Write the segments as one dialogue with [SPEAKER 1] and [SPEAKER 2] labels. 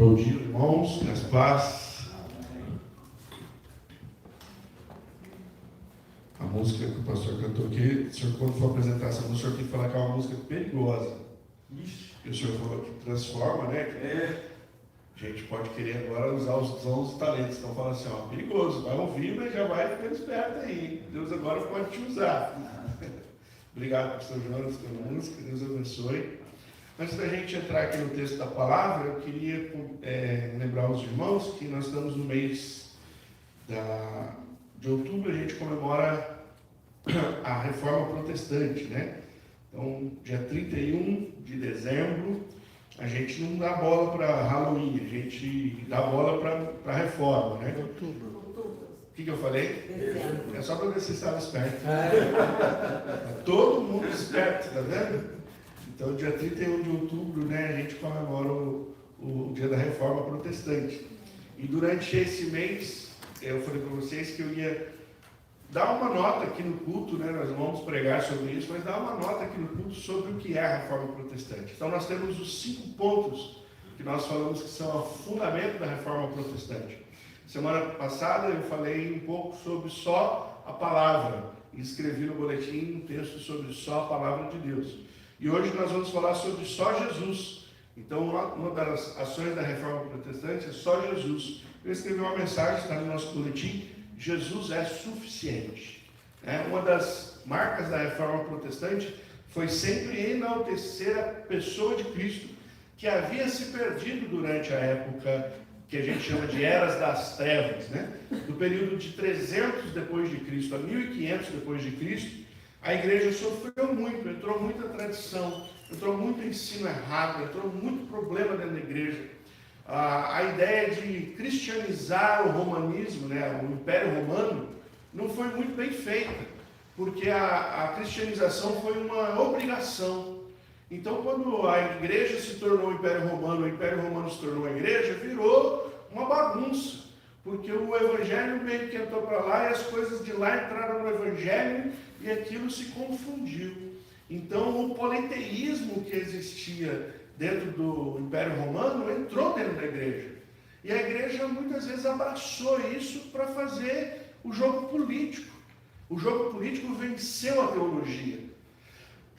[SPEAKER 1] Bom dia, irmãos, nas paz. A música que o pastor cantou aqui, o senhor, quando for apresentar essa música, o senhor tem que falar que é uma música perigosa. E o senhor falou que transforma, né? A gente pode querer agora usar os dons e talentos. Então fala assim, ó, perigoso, vai ouvir, mas já vai ficando esperto aí. Deus agora pode te usar. Obrigado, pastor Jonas, pela música, Deus abençoe. Antes da gente entrar aqui no texto da palavra, eu queria lembrar os irmãos que nós estamos no mês de outubro, a gente comemora a Reforma Protestante, né? Então, dia 31 de dezembro, a gente não dá bola para Halloween, a gente dá bola para a Reforma, né?
[SPEAKER 2] Outubro.
[SPEAKER 1] O que eu falei?
[SPEAKER 2] Dezembro.
[SPEAKER 1] É só para ver se você estava esperto. Todo mundo esperto, tá vendo? Então, dia 31 de outubro, né, a gente comemora o dia da Reforma Protestante. E durante esse mês, eu falei para vocês que eu ia dar uma nota aqui no culto, né, nós vamos pregar sobre isso, mas dar uma nota aqui no culto sobre o que é a Reforma Protestante. Então, nós temos os 5 pontos que nós falamos que são o fundamento da Reforma Protestante. Semana passada eu falei um pouco sobre só a palavra, e escrevi no boletim um texto sobre só a palavra de Deus. E hoje nós vamos falar sobre só Jesus. Então, uma das ações da Reforma Protestante é só Jesus. Eu escrevi uma mensagem, está no nosso boletim, Jesus é suficiente. Uma das marcas da Reforma Protestante foi sempre enaltecer a pessoa de Cristo, que havia se perdido durante a época que a gente chama de Eras das Trevas, né? Do período de 300 depois de Cristo a 1500 depois de Cristo, a igreja sofreu muito, entrou muita tradição, entrou muito ensino errado, entrou muito problema dentro da igreja. A ideia de cristianizar o romanismo, né, o Império Romano, não foi muito bem feita, porque a cristianização foi uma obrigação. Então, quando a igreja se tornou o Império Romano se tornou a igreja, virou uma bagunça, porque o evangelho meio que entrou para lá e as coisas de lá entraram no evangelho e aquilo se confundiu. Então, o politeísmo que existia dentro do Império Romano entrou dentro da igreja. E a igreja muitas vezes abraçou isso para fazer o jogo político. O jogo político venceu a teologia.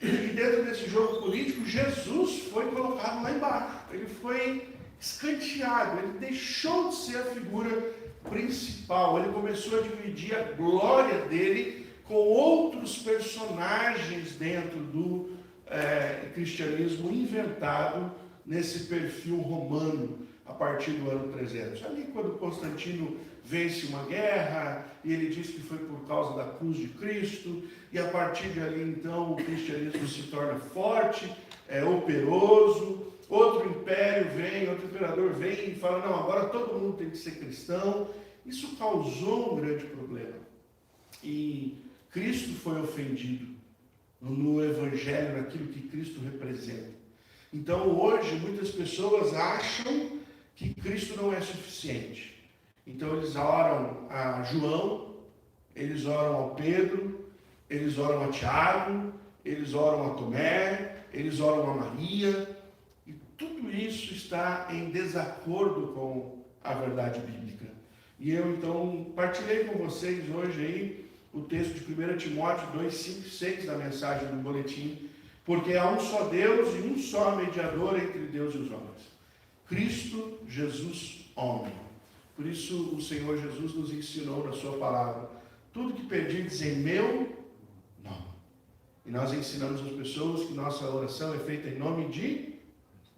[SPEAKER 1] E dentro desse jogo político, Jesus foi colocado lá embaixo. Ele foi escanteado, ele deixou de ser a figura principal. Ele começou a dividir a glória dele com outros personagens dentro do cristianismo inventado nesse perfil romano a partir do ano 300. Ali quando Constantino vence uma guerra e ele diz que foi por causa da cruz de Cristo, e a partir de ali então o cristianismo se torna forte, operoso, outro império vem, outro imperador vem e fala, não, agora todo mundo tem que ser cristão. Isso causou um grande problema. E Cristo foi ofendido no Evangelho, naquilo que Cristo representa. Então hoje muitas pessoas acham que Cristo não é suficiente. Então eles oram a João, eles oram ao Pedro, eles oram a Tiago, eles oram a Tomé, eles oram a Maria, e tudo isso está em desacordo com a verdade bíblica. E eu então partilhei com vocês hoje aí o texto de 1 Timóteo 2, 5, 6 da mensagem do boletim, porque há um só Deus e um só mediador entre Deus e os homens, Cristo Jesus, homem. Por isso o Senhor Jesus nos ensinou na sua palavra, tudo que pedirdes em meu nome. E nós ensinamos às pessoas que nossa oração é feita em nome de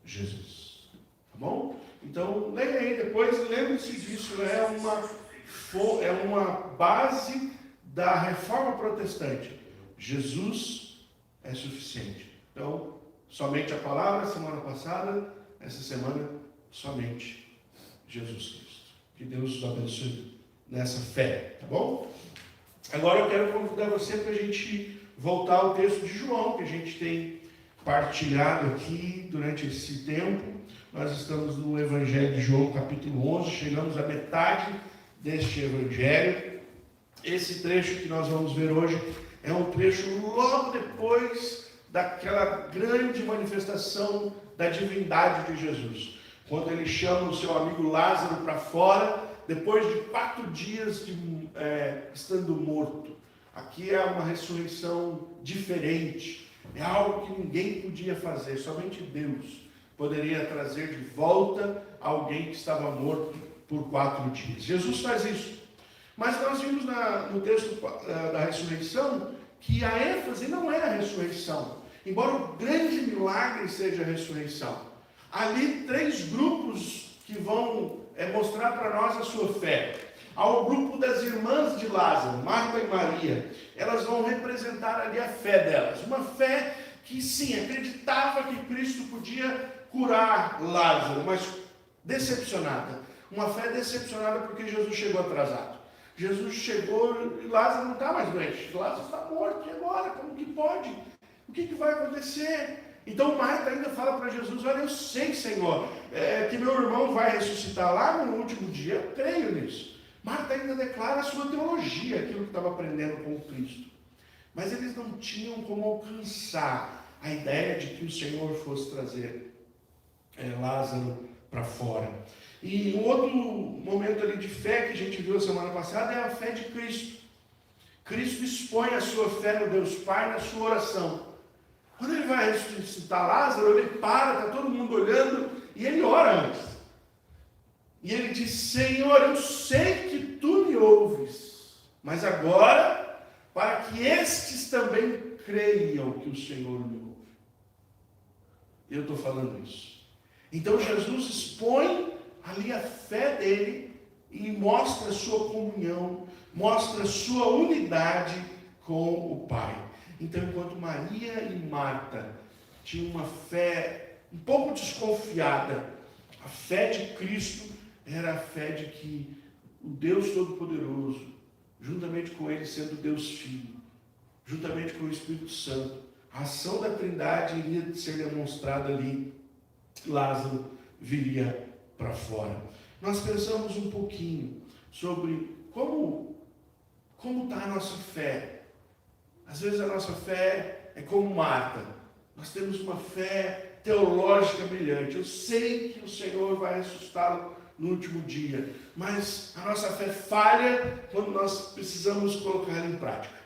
[SPEAKER 1] Jesus. Tá bom? Então, leia aí depois, lembre-se disso, é uma base da Reforma Protestante. Jesus é suficiente. Então, somente a palavra, semana passada, essa semana, somente Jesus Cristo. Que Deus os abençoe nessa fé, tá bom? Agora eu quero convidar você para a gente voltar ao texto de João, que a gente tem partilhado aqui durante esse tempo. Nós estamos no Evangelho de João, capítulo 11, chegamos à metade deste Evangelho. Esse trecho que nós vamos ver hoje é um trecho logo depois daquela grande manifestação da divindade de Jesus. quando ele chama o seu amigo Lázaro para fora, depois de 4 dias estando morto. Aqui é uma ressurreição diferente, é algo que ninguém podia fazer, somente Deus poderia trazer de volta alguém que estava morto por 4 dias. Jesus faz isso. Mas nós vimos no texto da ressurreição que a ênfase não é a ressurreição, embora o grande milagre seja a ressurreição. Ali 3 grupos que vão mostrar para nós a sua fé. Há o grupo das irmãs de Lázaro, Marta e Maria. Elas vão representar ali a fé delas. Uma fé que sim, acreditava que Cristo podia curar Lázaro, mas decepcionada. Uma fé decepcionada porque Jesus chegou atrasado. Jesus chegou e Lázaro não está mais doente. Lázaro está morto. E agora? Como que pode? O que vai acontecer? Então Marta ainda fala para Jesus: olha, eu sei, Senhor, que meu irmão vai ressuscitar lá no último dia. Eu creio nisso. Marta ainda declara a sua teologia, aquilo que estava aprendendo com Cristo. Mas eles não tinham como alcançar a ideia de que o Senhor fosse trazer Lázaro para fora. E um outro momento ali de fé que a gente viu a semana passada é a fé de Cristo. Cristo expõe a sua fé no Deus Pai na sua oração. Quando ele vai ressuscitar Lázaro, ele para, está todo mundo olhando, e ele ora antes. E ele diz: Senhor, eu sei que tu me ouves, mas agora, para que estes também creiam que o Senhor me ouve. Eu estou falando isso. Então Jesus expõe ali a fé dele e mostra a sua comunhão, mostra a sua unidade com o Pai. Então, enquanto Maria e Marta tinham uma fé um pouco desconfiada, a fé de Cristo era a fé de que o Deus Todo-Poderoso, juntamente com ele sendo Deus Filho, juntamente com o Espírito Santo, a ação da Trindade iria ser demonstrada ali. Lázaro viria para fora. Nós pensamos um pouquinho sobre como está a nossa fé. Às vezes a nossa fé é como Marta. Nós temos uma fé teológica brilhante. Eu sei que o Senhor vai ressuscitá-lo no último dia, mas a nossa fé falha quando nós precisamos colocá-la em prática.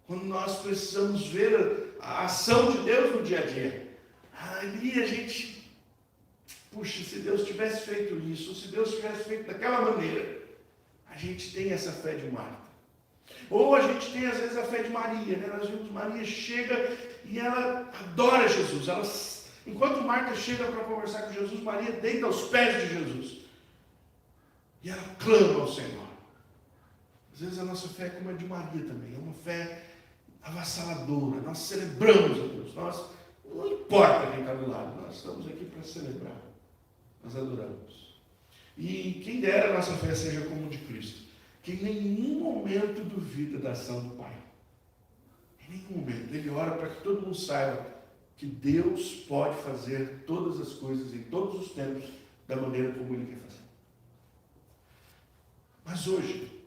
[SPEAKER 1] Quando nós precisamos ver a ação de Deus no dia a dia. Ali a gente... Puxa, se Deus tivesse feito isso, se Deus tivesse feito daquela maneira, a gente tem essa fé de Marta. Ou a gente tem, às vezes, a fé de Maria, né? Nós vimos Maria chega e ela adora Jesus. Enquanto Marta chega para conversar com Jesus, Maria deita aos pés de Jesus. E ela clama ao Senhor. Às vezes a nossa fé é como a de Maria também, é uma fé avassaladora. Nós celebramos a Deus. Não importa quem está do lado, nós estamos aqui para celebrar. Nós adoramos. E quem dera a nossa fé seja como a de Cristo, que em nenhum momento duvida da ação do Pai. Em nenhum momento. Ele ora para que todo mundo saiba que Deus pode fazer todas as coisas em todos os tempos da maneira como Ele quer fazer. Mas hoje,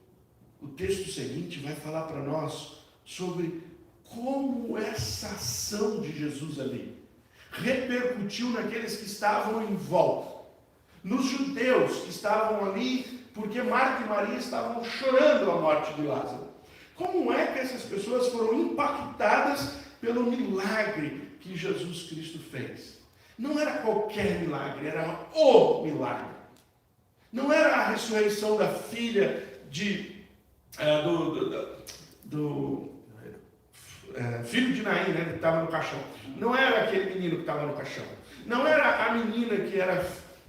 [SPEAKER 1] o texto seguinte vai falar para nós sobre como essa ação de Jesus ali repercutiu naqueles que estavam em volta. Nos judeus que estavam ali, porque Marta e Maria estavam chorando a morte de Lázaro. Como é que essas pessoas foram impactadas pelo milagre que Jesus Cristo fez? Não era qualquer milagre, era o milagre. Não era a ressurreição da filha filho de Naim, né, que estava no caixão. Não era aquele menino que estava no caixão. Não era a menina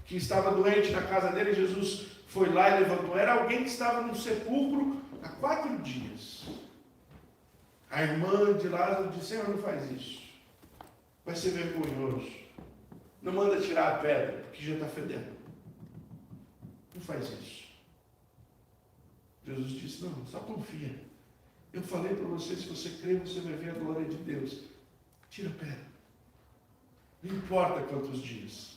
[SPEAKER 1] que estava doente na casa dele, Jesus foi lá e levantou. Era alguém que estava no sepulcro há 4 dias. A irmã de Lázaro disse: Senhor, não faz isso. Vai ser vergonhoso. Não manda tirar a pedra, porque já está fedendo. Não faz isso. Jesus disse: não, só confia. Eu falei para você, se você crer, você vai ver a glória de Deus. Tira a pedra. Não importa quantos dias.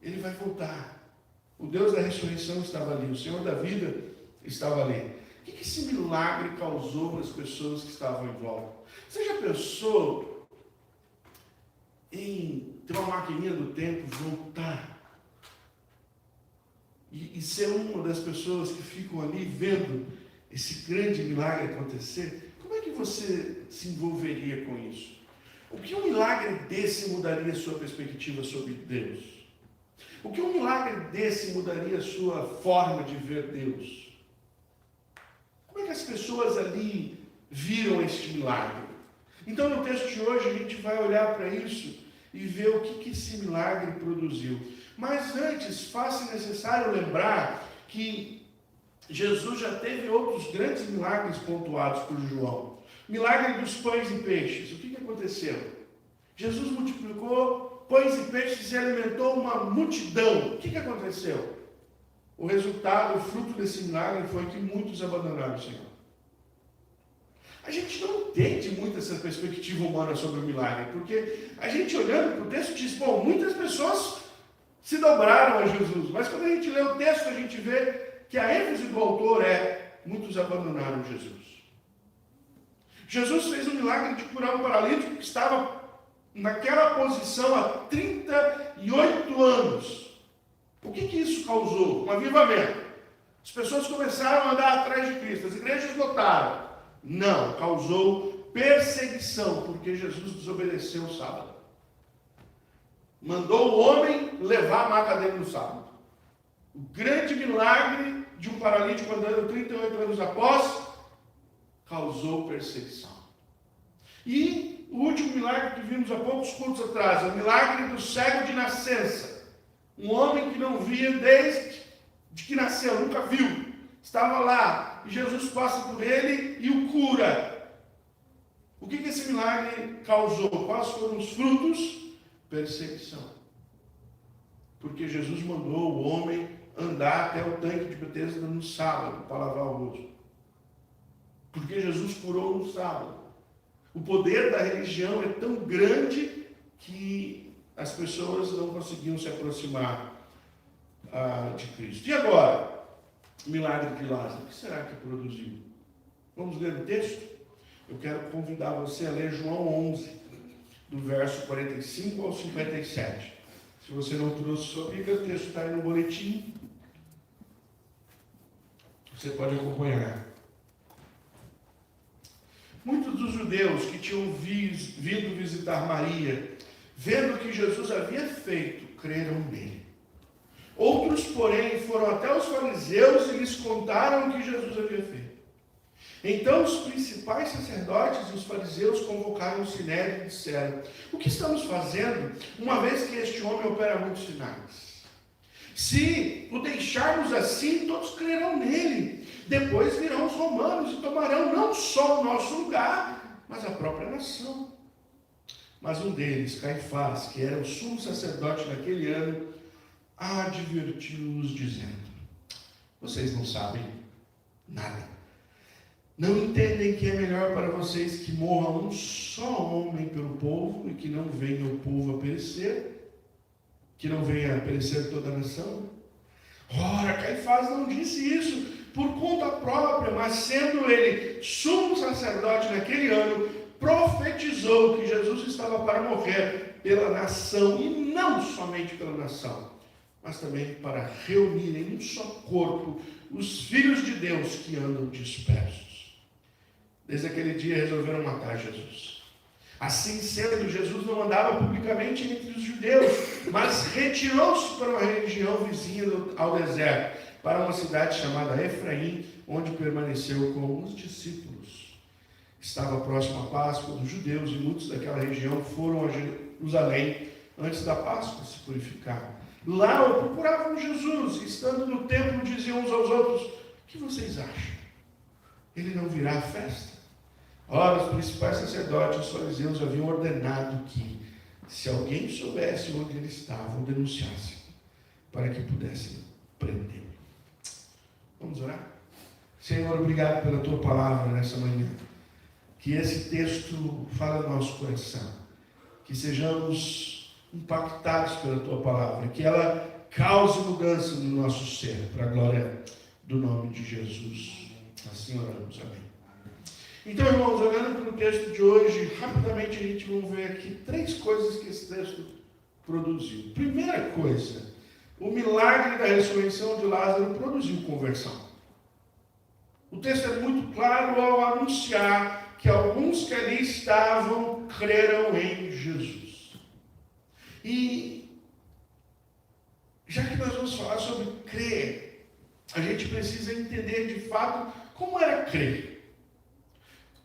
[SPEAKER 1] Ele vai voltar. O Deus da ressurreição estava ali. O Senhor da vida estava ali. O que esse milagre causou nas pessoas que estavam em volta? Você já pensou em ter uma maquininha do tempo, voltar e ser uma das pessoas que ficam ali vendo esse grande milagre acontecer, como é que você se envolveria com isso? O que um milagre desse mudaria a sua perspectiva sobre Deus? O que um milagre desse mudaria a sua forma de ver Deus? Como é que as pessoas ali viram este milagre? Então, no texto de hoje, a gente vai olhar para isso e ver o que esse milagre produziu. Mas antes, faz-se necessário lembrar que Jesus já teve outros grandes milagres pontuados por João. Milagre dos pães e peixes. O que aconteceu? Jesus multiplicou pães e peixes e alimentou uma multidão. O que aconteceu? O resultado, o fruto desse milagre foi que muitos abandonaram o Senhor. A gente não entende muito essa perspectiva humana sobre o milagre, porque a gente olhando para o texto diz, bom, muitas pessoas se dobraram a Jesus, mas quando a gente lê o texto, a gente vê que a ênfase do autor é, muitos abandonaram Jesus. Jesus fez um milagre de curar um paralítico que estava naquela posição há 38 anos. O que isso causou? Um avivamento. As pessoas começaram a andar atrás de Cristo, as igrejas lotaram. Não, causou perseguição, porque Jesus desobedeceu o sábado. Mandou o homem levar a maca dele no sábado. O grande milagre de um paralítico andando 38 anos após, causou perseguição. E o último milagre que vimos há poucos cultos atrás, é o milagre do cego de nascença. Um homem que não via desde que nasceu, nunca viu. Estava lá, e Jesus passa por ele e o cura. O que esse milagre causou? Quais foram os frutos? Perseguição. Porque Jesus mandou o homem andar até o tanque de Betesda no sábado, para lavar o rosto. Porque Jesus curou no sábado. O poder da religião é tão grande que as pessoas não conseguiam se aproximar de Cristo. E agora? O milagre de Lázaro, o que será que produziu? Vamos ler o texto? Eu quero convidar você a ler João 11, do verso 45 ao 57. Se você não trouxe sua Bíblia, o texto está aí no boletim. Você pode acompanhar. Muitos dos judeus que tinham vindo visitar Maria, vendo o que Jesus havia feito, creram nele. Outros, porém, foram até os fariseus e lhes contaram o que Jesus havia feito. Então os principais sacerdotes e os fariseus convocaram o sinédrio e disseram: o que estamos fazendo, uma vez que este homem opera muitos sinais? Se o deixarmos assim, todos crerão nele. Depois virão os romanos e tomarão não só o nosso lugar, mas a própria nação. Mas um deles, Caifás, que era o sumo sacerdote naquele ano, advertiu-os dizendo: vocês não sabem nada. Não entendem que é melhor para vocês que morra um só homem pelo povo e que não venha o povo a perecer? Que não venha a perecer toda a nação? Ora, Caifás não disse isso por conta própria, mas sendo ele sumo sacerdote naquele ano, profetizou que Jesus estava para morrer pela nação, e não somente pela nação, mas também para reunir em um só corpo os filhos de Deus que andam dispersos. Desde aquele dia resolveram matar Jesus. Assim sendo, Jesus não andava publicamente entre os judeus, mas retirou-se para uma região vizinha ao deserto, para uma cidade chamada Efraim, onde permaneceu com os discípulos. Estava próximo à Páscoa dos judeus, e muitos daquela região foram a Jerusalém antes da Páscoa se purificar. Lá o procuravam Jesus, e estando no templo diziam uns aos outros: o que vocês acham? Ele não virá à festa? Ora, os principais sacerdotes e os fariseus haviam ordenado que, se alguém soubesse onde ele estava, o denunciasse, para que pudessem prendê-lo. Vamos orar? Senhor, obrigado pela tua palavra nessa manhã. Que esse texto fale no nosso coração. Que sejamos impactados pela tua palavra. Que ela cause mudança no nosso ser, para a glória do nome de Jesus. Assim oramos. Amém. Então, irmãos, olhando para o texto de hoje, rapidamente a gente vai ver aqui 3 coisas que esse texto produziu. Primeira coisa, o milagre da ressurreição de Lázaro produziu conversão. O texto é muito claro ao anunciar que alguns que ali estavam creram em Jesus. E já que nós vamos falar sobre crer, a gente precisa entender de fato como era crer.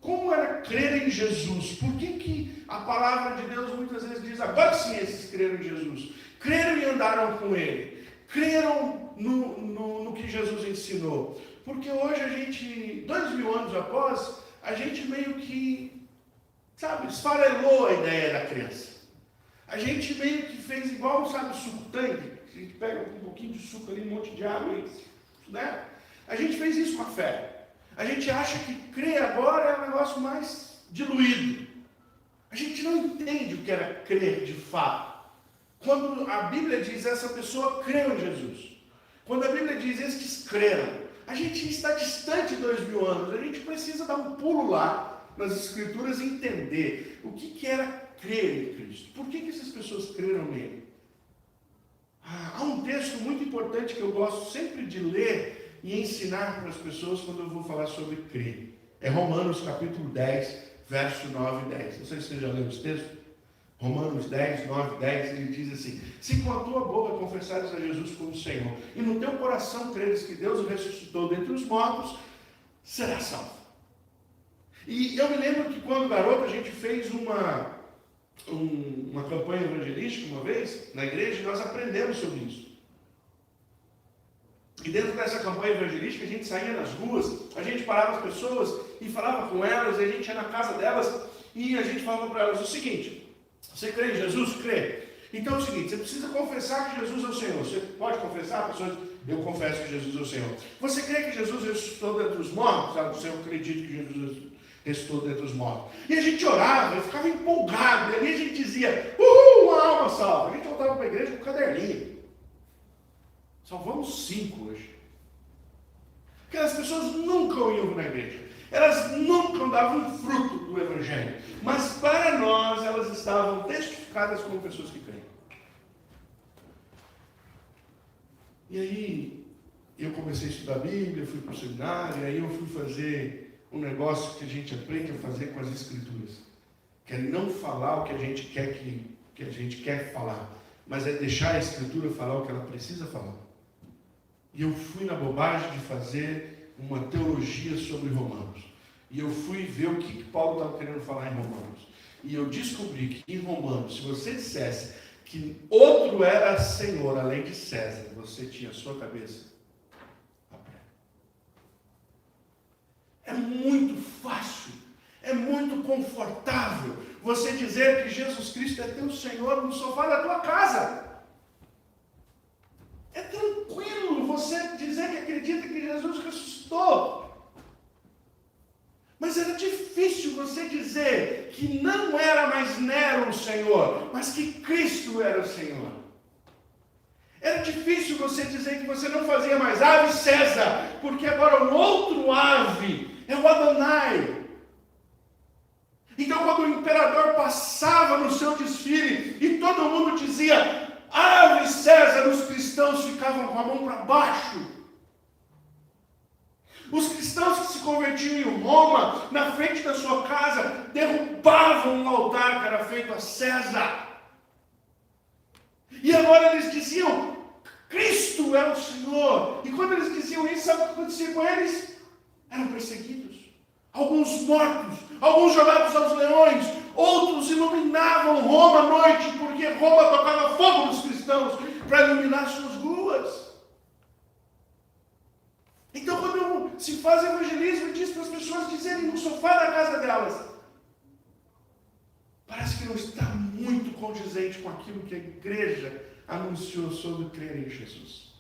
[SPEAKER 1] Como era crer em Jesus? Por que a palavra de Deus muitas vezes diz, agora sim esses creram em Jesus? Creram e andaram com Ele. Creram no que Jesus ensinou. Porque hoje a gente, 2000 anos após, a gente meio que, esfarelou a ideia da crença. A gente meio que fez igual, suco tangue. A gente pega um pouquinho de suco ali, um monte de água, né? A gente fez isso com a fé. A gente acha que crer agora é um negócio mais diluído. A gente não entende o que era crer de fato. Quando a Bíblia diz, essa pessoa creu em Jesus. Quando a Bíblia diz, estes creram. A gente está distante de 2000 anos. A gente precisa dar um pulo lá nas Escrituras e entender o que era crer em Cristo. Por que essas pessoas creram nele? Há um texto muito importante que eu gosto sempre de ler e ensinar para as pessoas quando eu vou falar sobre crer. É Romanos capítulo 10, verso 9 e 10. Não sei se você já leu esse texto. Romanos 10, 9, 10, ele diz assim: se com a tua boca confessares a Jesus como Senhor, e no teu coração creres que Deus o ressuscitou dentre os mortos, serás salvo. E eu me lembro que quando garoto a gente fez uma campanha evangelística uma vez, na igreja, e nós aprendemos sobre isso. E dentro dessa campanha evangelística a gente saía nas ruas, a gente parava as pessoas e falava com elas, e a gente ia na casa delas, e a gente falava para elas o seguinte: você crê em Jesus? Crê. Então é o seguinte, você precisa confessar que Jesus é o Senhor. Você pode confessar? A pessoa diz, eu confesso que Jesus é o Senhor. Você crê que Jesus ressuscitou dentre os mortos? Você acredita que Jesus ressuscitou dentre os mortos. E a gente orava, eu ficava empolgado. E ali a gente dizia, uhul, uma alma salva. A gente voltava para a igreja com um caderninho. Salvamos 5 hoje. Aquelas pessoas nunca iam na igreja. Elas nunca davam fruto do Evangelho. Mas para nós, elas estavam testificadas como pessoas que creem. E aí, eu comecei a estudar a Bíblia, fui para o seminário, aí eu fui fazer um negócio que a gente aprende a fazer com as Escrituras. Que é não falar o que a gente quer que a gente quer falar, mas é deixar a Escritura falar o que ela precisa falar. E eu fui na bobagem de fazer uma teologia sobre Romanos. E eu fui ver o que Paulo estava querendo falar em Romanos. E eu descobri que em Romanos, se você dissesse que outro era Senhor além de César, você tinha a sua cabeça a pé. É muito fácil, é muito confortável você dizer que Jesus Cristo é teu Senhor no sofá da tua casa. É tranquilo você dizer que acredita que Jesus ressuscitou. Mas era difícil você dizer que não era mais Nero o Senhor, mas que Cristo era o Senhor. Era difícil você dizer que você não fazia mais ave César, porque agora o outro ave é o Adonai. Então quando o imperador passava no seu desfile e todo mundo dizia ave César, os cristãos ficavam com a mão para baixo. Os cristãos que se convertiam em Roma, na frente da sua casa, derrubavam um altar que era feito a César. E agora eles diziam, Cristo é o Senhor. E quando eles diziam isso, sabe o que acontecia com eles? Eram perseguidos. Alguns mortos, alguns jogados aos leões, outros iluminavam Roma à noite, porque Roma tocava fogo nos cristãos para iluminar suas ruas. Então, quando se faz evangelismo, diz para as pessoas dizerem no sofá da casa delas, parece que não está muito condizente com aquilo que a igreja anunciou sobre crer em Jesus.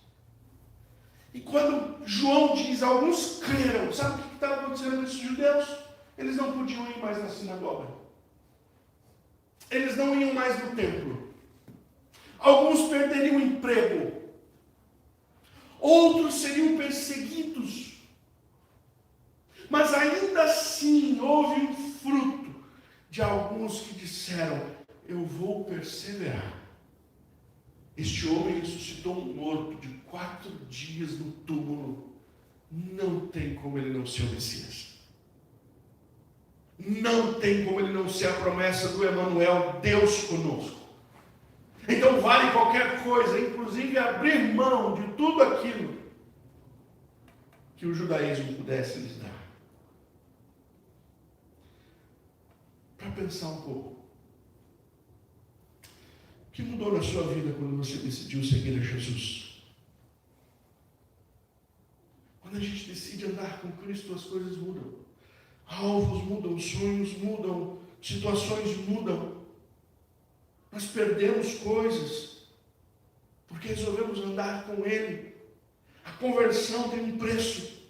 [SPEAKER 1] E quando João diz, alguns creram, sabe o que estava acontecendo com esses judeus? Eles não podiam ir mais na sinagoga. Eles não iam mais no templo. Alguns perderiam o emprego. Outros seriam perseguidos. Mas ainda assim houve um fruto de alguns que disseram, eu vou perseverar. Este homem ressuscitou um morto de 4 dias no túmulo. Não tem como ele não ser o Messias. Não tem como ele não ser a promessa do Emanuel, Deus conosco. Então vale qualquer coisa, inclusive abrir mão de tudo aquilo que o judaísmo pudesse lhes dar. Para pensar um pouco. O que mudou na sua vida quando você decidiu seguir a Jesus? Quando a gente decide andar com Cristo, as coisas mudam. Alvos mudam, sonhos mudam, situações mudam. Nós perdemos coisas porque resolvemos andar com Ele. A conversão tem um preço.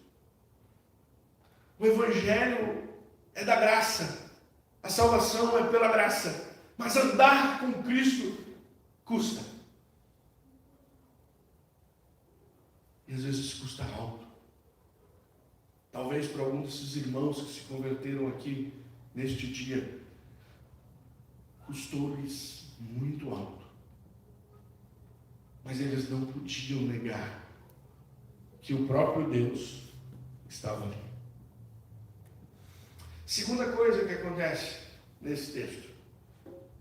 [SPEAKER 1] O Evangelho é da graça. A salvação é pela graça. Mas andar com Cristo custa. E às vezes custa alto. Talvez para alguns desses irmãos que se converteram aqui neste dia, custou-lhes muito alto. Mas eles não podiam negar que o próprio Deus estava ali. Segunda coisa que acontece nesse texto.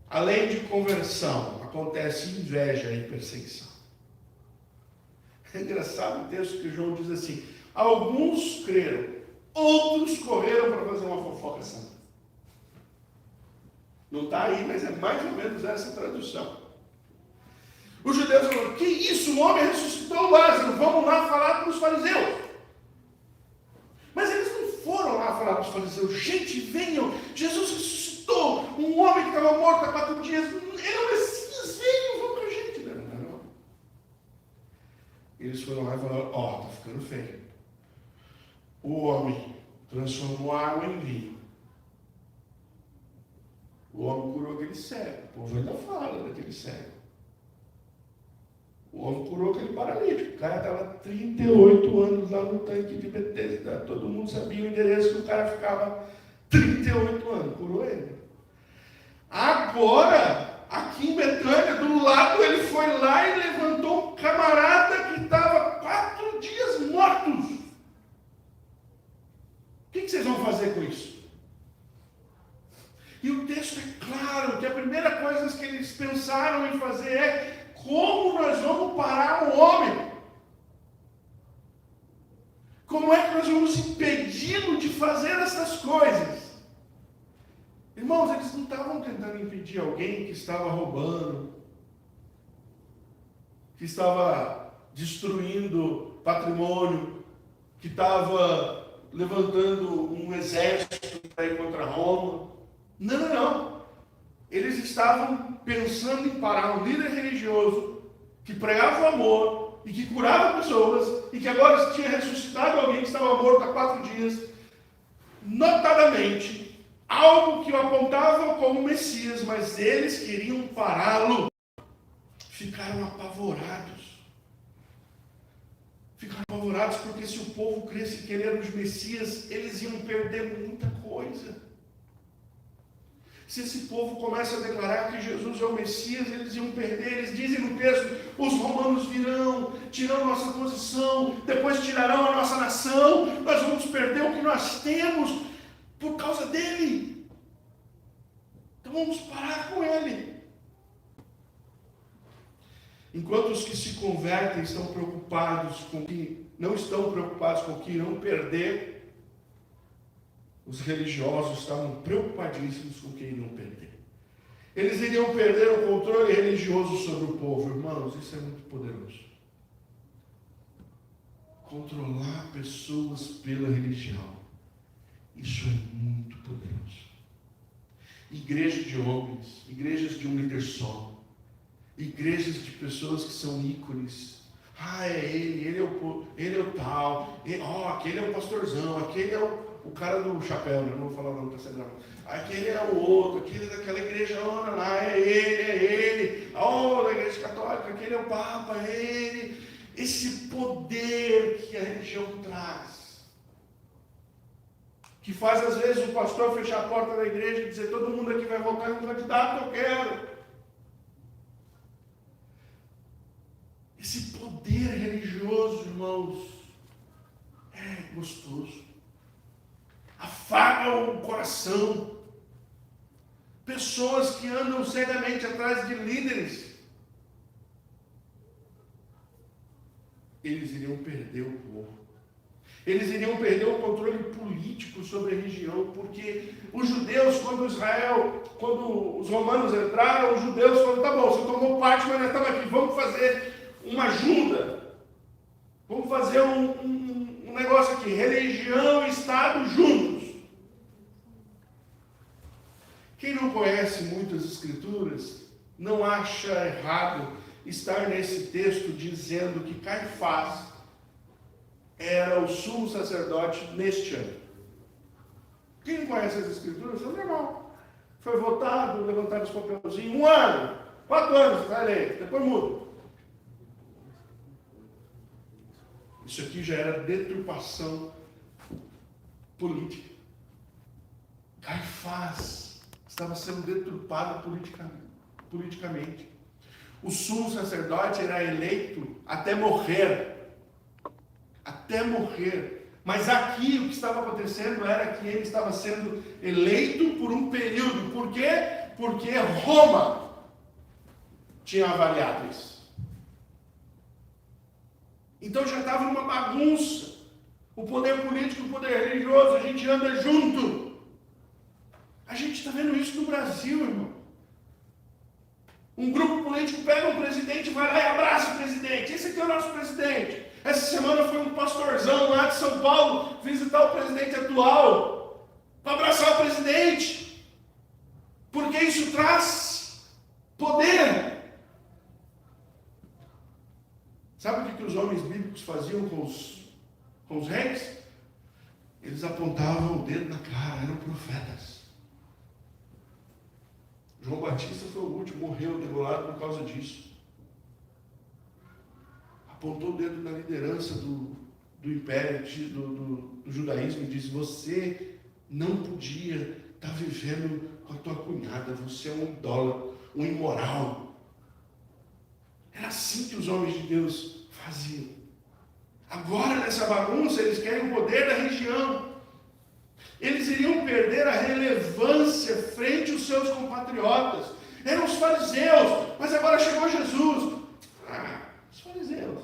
[SPEAKER 1] Além de conversão, acontece inveja e perseguição. É engraçado o texto que João diz assim: alguns creram, outros correram para fazer uma fofoca santa. Não está aí, mas é mais ou menos essa tradução. Os judeus falaram: que isso, o homem ressuscitou Lázaro, vamos lá falar para os fariseus. Mas eles não foram lá falar para os fariseus: gente, venham, Jesus ressuscitou, um homem que estava morto há 4 dias, ele é o Messias, venham, vão com a gente. Não. Eles foram lá e falaram: está ficando feio. O homem transformou a água em vinho. O homem curou aquele cego. O povo ainda fala daquele cego. O homem curou aquele paralítico. O cara estava 38 anos lá no tanque de Betesda. Todo mundo sabia o endereço que o cara ficava 38 anos. Curou ele. Agora, aqui em Betânia, do lado, ele foi lá e levantou um camarada que estava 4 dias mortos. O que vocês vão fazer com isso? E o texto é claro que a primeira coisa que eles pensaram em fazer é: como nós vamos parar o homem? Como é que nós vamos impedi-lo de fazer essas coisas? Irmãos, eles não estavam tentando impedir alguém que estava roubando, que estava destruindo patrimônio, que estava levantando um exército para ir contra Roma. Não. Eles estavam pensando em parar um líder religioso que pregava o amor e que curava pessoas e que agora tinha ressuscitado alguém que estava morto há 4 dias. Notadamente, algo que o apontava como Messias, mas eles queriam pará-lo. Ficaram apavorados. Porque se o povo cresce que ele era os Messias, eles iam perder muita coisa. Se esse povo começa a declarar que Jesus é o Messias, eles iam perder. Eles dizem no texto: os romanos virão, tirarão nossa posição, depois tirarão a nossa nação, nós vamos perder o que nós temos por causa dele. Então vamos parar com ele. Enquanto os que se convertem estão preocupados com que não estão preocupados com o que irão perder, os religiosos estavam preocupadíssimos com o que iriam perder. Eles iriam perder o controle religioso sobre o povo. Irmãos, isso é muito poderoso. Controlar pessoas pela religião. Isso é muito poderoso. Igreja de homens, igrejas de um líder só, igrejas de pessoas que são ícones. É ele é o tal, aquele é o pastorzão, aquele é o cara do chapéu, não vou falar o nome para ser grave. Aquele é o outro, aquele daquela igreja lá, é ele. Da igreja católica, aquele é o Papa, é ele. Esse poder que a religião traz, que faz às vezes o pastor fechar a porta da igreja e dizer: todo mundo aqui vai votar em um candidato que eu quero. poder religioso, irmãos, é gostoso. Afaga o coração. Pessoas que andam cegamente atrás de líderes, eles iriam perder o povo. Eles iriam perder o controle político sobre a região, porque os judeus, quando os romanos entraram, os judeus falaram, tá bom, você tomou parte, mas nós estamos aqui, vamos fazer uma ajuda. Vamos fazer um negócio aqui, religião e Estado juntos. Quem não conhece muitas escrituras, não acha errado estar nesse texto dizendo que Caifás era o sumo sacerdote neste ano. Quem não conhece as escrituras, é normal. Foi votado, levantaram os papelzinhos, 1 ano, 4 anos, vai ler, depois muda. Isso aqui já era deturpação política. Caifás estava sendo deturpado politicamente. O sumo sacerdote era eleito até morrer. Até morrer. Mas aqui o que estava acontecendo era que ele estava sendo eleito por um período. Por quê? Porque Roma tinha avaliado isso. Então já estava uma bagunça. O poder político e o poder religioso, a gente anda junto. A gente está vendo isso no Brasil, irmão. Um grupo político pega um presidente, vai lá e abraça o presidente. Esse aqui é o nosso presidente. Essa semana foi um pastorzão lá de São Paulo visitar o presidente atual para abraçar o presidente. Porque isso traz poder. Sabe o que os homens bíblicos faziam com os reis? Eles apontavam o dedo na cara, eram profetas. João Batista foi o último, morreu degolado por causa disso. Apontou o dedo na liderança do império, do judaísmo, e disse, você não podia estar vivendo com a tua cunhada, você é um idólatra, um imoral. Era assim que os homens de Deus faziam. Agora, nessa bagunça, eles querem o poder da região. Eles iriam perder a relevância frente aos seus compatriotas. Eram os fariseus, mas agora chegou Jesus. Os fariseus.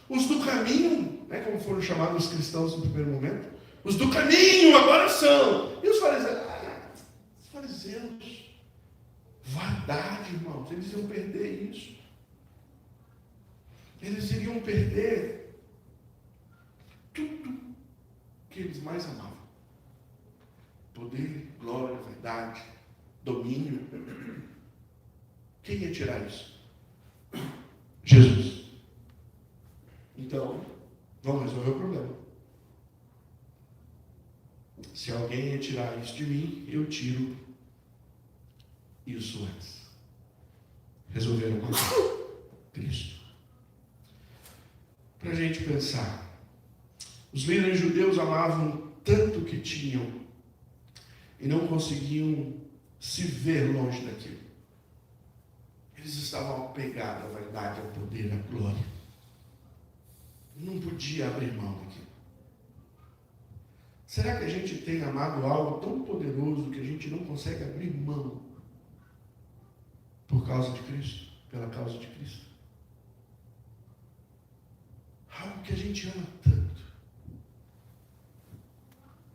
[SPEAKER 1] Os do caminho, né, como foram chamados os cristãos no primeiro momento. Os do caminho agora são. E os fariseus? Os fariseus. Vaidade, irmãos. Eles iam perder isso. Eles iriam perder tudo que eles mais amavam. Poder, glória, vaidade, domínio. Quem ia tirar isso? Jesus. Então, vamos resolver o problema. Se alguém ia tirar isso de mim, eu tiro isso antes. Resolveram com Cristo. Para a gente pensar. Os líderes judeus amavam tanto o que tinham e não conseguiam se ver longe daquilo. Eles estavam apegados à vaidade, ao poder, à glória. Não podia abrir mão daquilo. Será que a gente tem amado algo tão poderoso que a gente não consegue abrir mão por causa de Cristo, pela causa de Cristo? Algo que a gente ama tanto.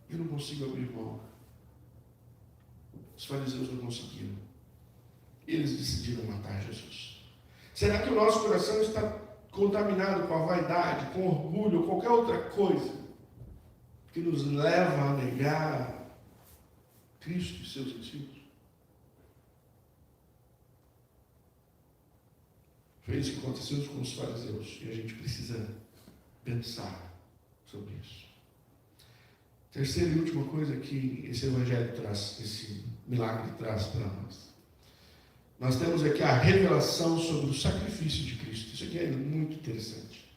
[SPEAKER 1] Eu não consigo abrir mão. Os fariseus não conseguiram. Eles decidiram matar Jesus. Será que o nosso coração está contaminado com a vaidade, com orgulho, ou qualquer outra coisa que nos leva a negar Cristo e seus ensinos? Foi isso que aconteceu com os fariseus e a gente precisa pensar sobre isso. Terceira e última coisa que esse evangelho traz, esse milagre traz para nós. Nós temos aqui a revelação sobre o sacrifício de Cristo. Isso aqui é muito interessante.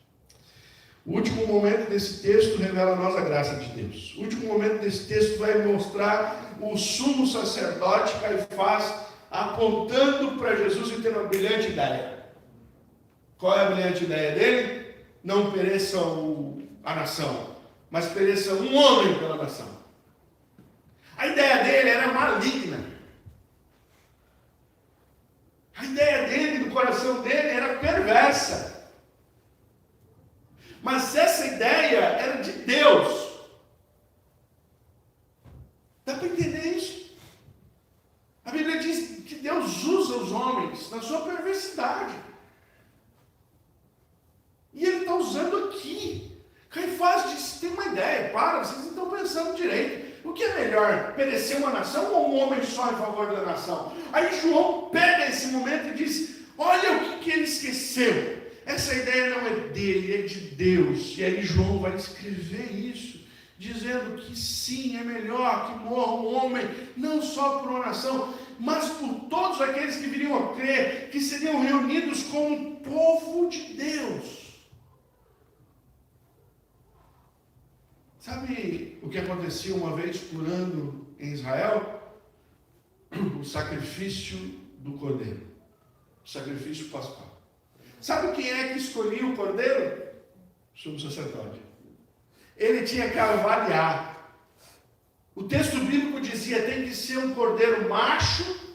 [SPEAKER 1] O último momento desse texto revela a nós a graça de Deus. O último momento desse texto vai mostrar o sumo sacerdote Caifás apontando para Jesus e tendo uma brilhante ideia. Qual é a brilhante ideia dele? Não pereça a nação, mas pereça um homem pela nação. A ideia dele era maligna. A ideia dele, do coração dele, era perversa. Mas essa ideia era de Deus. Dá para entender isso? A Bíblia diz que Deus usa os homens na sua perversidade. E ele está usando aqui. Caifás disse, tem uma ideia, vocês não estão pensando direito. O que é melhor, perecer uma nação ou um homem só em favor da nação? Aí João pega esse momento e diz, olha o que ele esqueceu. Essa ideia não é dele, é de Deus. E aí João vai escrever isso, dizendo que sim, é melhor que morra um homem, não só por uma nação, mas por todos aqueles que viriam a crer, que seriam reunidos como o povo de Deus. Sabe o que acontecia uma vez por ano em Israel? O sacrifício do cordeiro. O sacrifício pascal. Sabe quem é que escolhia o cordeiro? O sumo sacerdote. Ele tinha que avaliar. O texto bíblico dizia, tem que ser um cordeiro macho,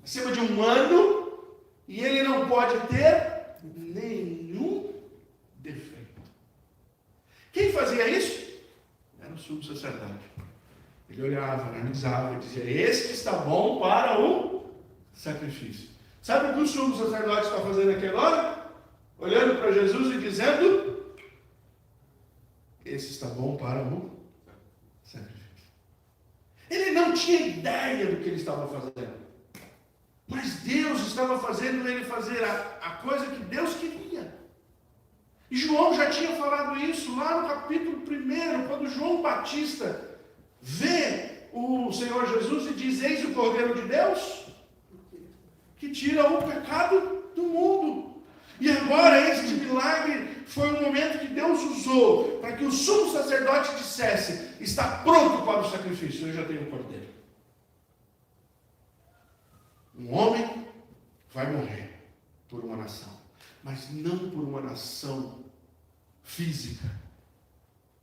[SPEAKER 1] acima de 1 ano, e ele não pode ter nenhum defeito. Quem fazia isso? Era o sumo sacerdote. Ele olhava, analisava e dizia, este está bom para o sacrifício. Sabe o que o sumo sacerdote está fazendo aqui agora? Olhando para Jesus e dizendo, esse está bom para o sacrifício. Ele não tinha ideia do que ele estava fazendo. Mas Deus estava fazendo ele fazer a coisa que Deus queria. E João já tinha falado isso lá no capítulo 1, quando João Batista vê o Senhor Jesus e diz, eis o Cordeiro de Deus, que tira o pecado do mundo. E agora este milagre foi um momento que Deus usou para que o sumo sacerdote dissesse, está pronto para o sacrifício, eu já tenho o Cordeiro. Um homem vai morrer por uma nação, mas não por uma nação física,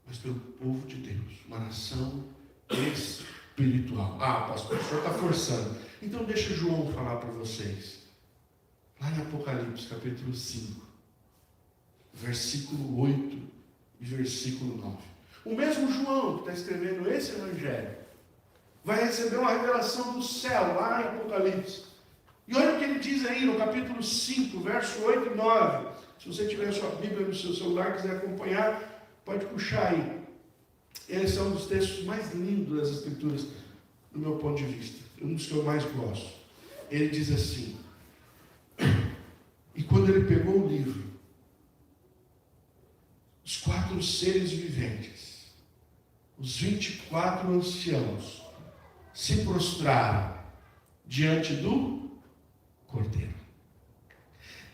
[SPEAKER 1] mas pelo povo de Deus, uma nação espiritual. Pastor, o senhor está forçando. Então deixa João falar para vocês. Lá em Apocalipse, capítulo 5, versículo 8 e versículo 9. O mesmo João que está escrevendo esse evangelho vai receber uma revelação do céu, lá em Apocalipse. E olha o que ele diz aí no capítulo 5, verso 8 e 9. Se você tiver a sua Bíblia no seu celular, quiser acompanhar, pode puxar aí. Eles são um dos textos mais lindos das Escrituras, do meu ponto de vista. Um dos que eu mais gosto. Ele diz assim, e quando ele pegou o livro, os 4 seres viventes, os 24 anciãos, se prostraram diante do Cordeiro,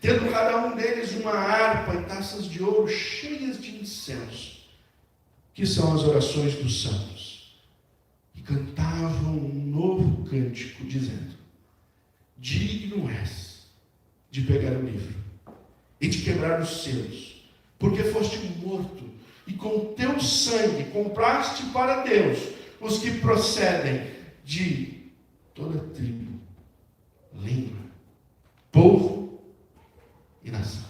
[SPEAKER 1] tendo cada um deles uma harpa e taças de ouro cheias de incenso, que são as orações dos santos, e cantavam um novo cântico, dizendo, digno és de pegar o livro e de quebrar os selos, porque foste morto, e com teu sangue compraste para Deus os que procedem de toda tribo, língua, povo e nação.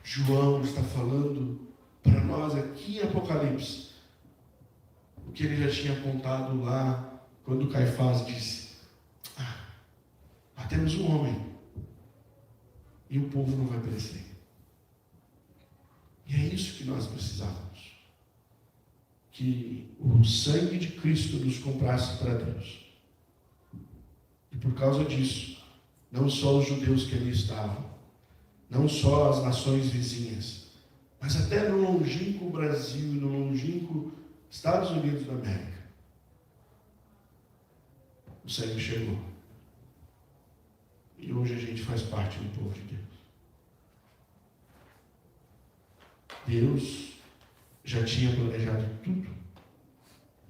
[SPEAKER 1] João está falando para nós aqui em Apocalipse o que ele já tinha apontado lá quando Caifás disse, temos um homem e o povo não vai perecer. E é isso que nós precisávamos, que o sangue de Cristo nos comprasse para Deus. E por causa disso, não só os judeus que ali estavam, não só as nações vizinhas, mas até no longínquo Brasil e no longínquo Estados Unidos da América, o sangue chegou. E hoje a gente faz parte do povo de Deus. Deus já tinha planejado tudo.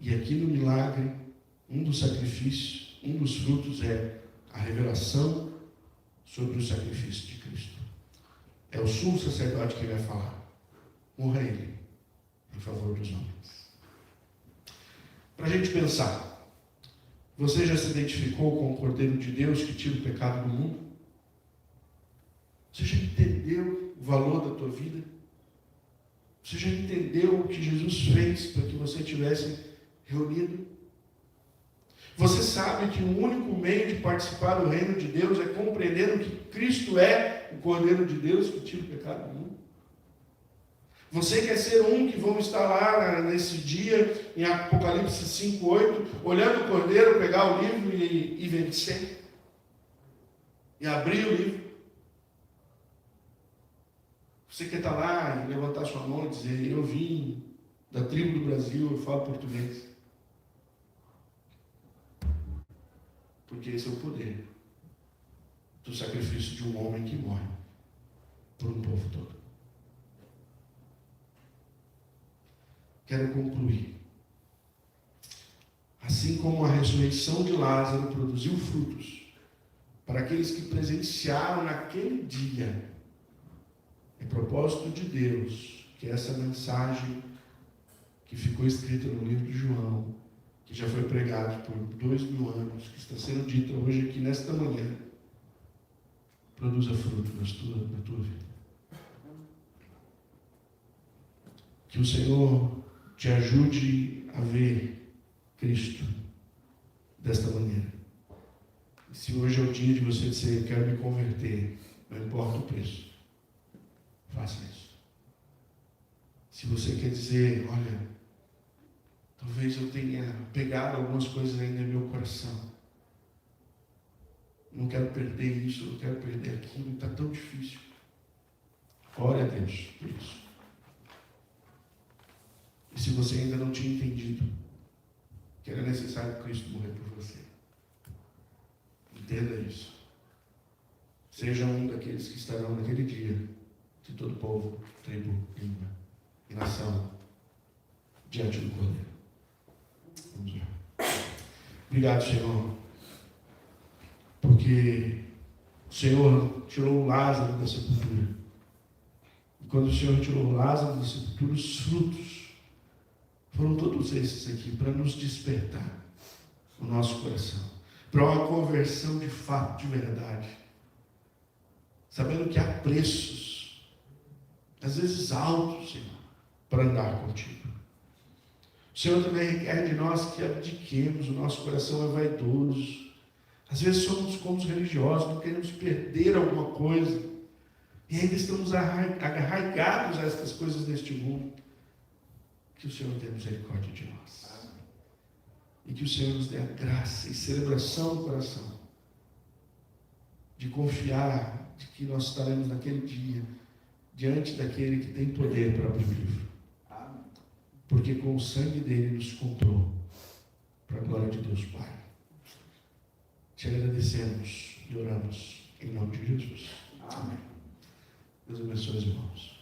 [SPEAKER 1] E aqui no milagre, um dos sacrifícios, um dos frutos é a revelação sobre o sacrifício de Cristo. É o sumo sacerdote que vai falar. Morra ele em favor dos homens. Para a gente pensar, você já se identificou com o Cordeiro de Deus que tira o pecado do mundo? Você já entendeu o valor da tua vida? Você já entendeu o que Jesus fez para que você estivesse reunido? Você sabe que o único meio de participar do reino de Deus é compreendendo que Cristo é o Cordeiro de Deus que tira o pecado do mundo? Você quer ser um que vão estar lá nesse dia, em Apocalipse 5:8, olhando o Cordeiro, pegar o livro e vencer? E abrir o livro? Você quer estar lá e levantar sua mão e dizer: eu vim da tribo do Brasil, eu falo português. Porque esse é o poder do sacrifício de um homem que morre por um povo todo. Quero concluir. Assim como a ressurreição de Lázaro produziu frutos para aqueles que presenciaram naquele dia, é propósito de Deus que essa mensagem que ficou escrita no livro de João, que já foi pregado por 2000 anos, que está sendo dita hoje aqui nesta manhã, produza fruto na tua vida. Que o Senhor te ajude a ver Cristo desta maneira. E se hoje é o dia de você dizer: eu quero me converter, não importa o preço, faça isso. Se você quer dizer: olha, talvez eu tenha pegado algumas coisas ainda no meu coração, não quero perder isso, não quero perder aquilo, está tão difícil. Ore a Deus por isso. E se você ainda não tinha entendido que era necessário Cristo morrer por você, entenda isso. Seja um daqueles que estarão naquele dia, de todo povo, tribo, língua e nação, diante do Cordeiro. Vamos lá. Obrigado, Senhor, porque o Senhor tirou Lázaro da sepultura. E quando o Senhor tirou Lázaro da sepultura, os frutos foram todos esses aqui, para nos despertar o nosso coração, para uma conversão de fato, de verdade, sabendo que há preços, às vezes altos, Senhor, para andar contigo. O Senhor também requer de nós que abdiquemos, o nosso coração é vaidoso, às vezes somos como os religiosos, não queremos perder alguma coisa, e ainda estamos arraigados a estas coisas deste mundo. Que o Senhor tenha misericórdia de nós. Amém. E que o Senhor nos dê a graça e celebração do coração de confiar de que nós estaremos naquele dia diante daquele que tem poder para abrir o livro. Amém. Porque com o sangue dele nos comprou para a glória de Deus Pai. Te agradecemos e oramos em nome de Jesus. Amém. Deus abençoe os irmãos.